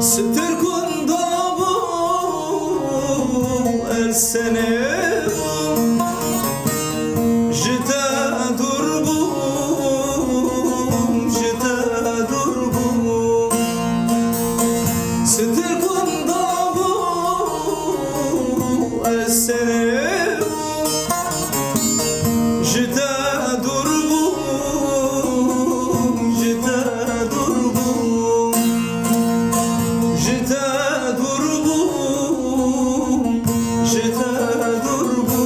ستر كندابو السنابو جتا دربو جتا دربو ستر كندابو السنابو جتا دربو جتا دربو جتا دربو جتا دربو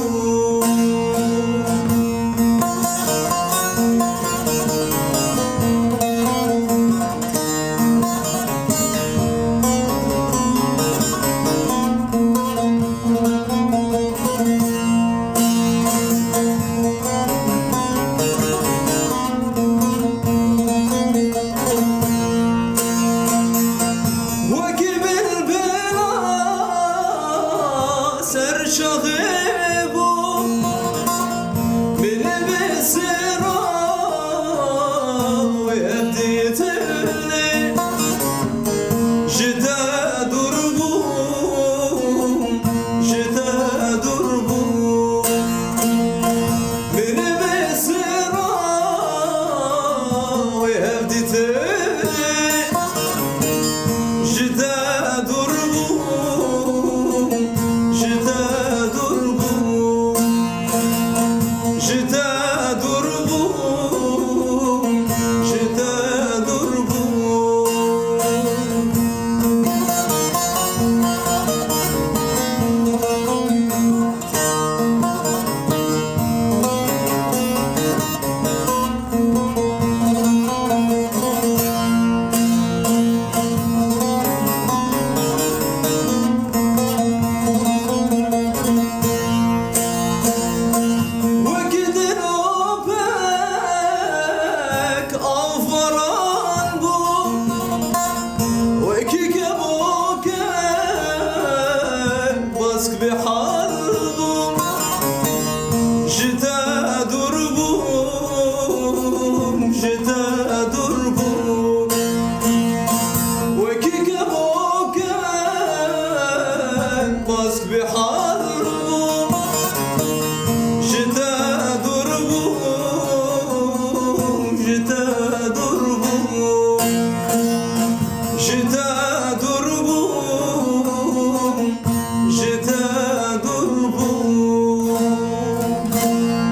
شغيبو من بسرا ويبديتني جدا دربو جدا دربو من بسرا ويبديتني جدا دربو جدا بحالهم جتا دربو جتا دربو وكيك بوكان ماسك بحالهم جتا دربو جتا دربو جتا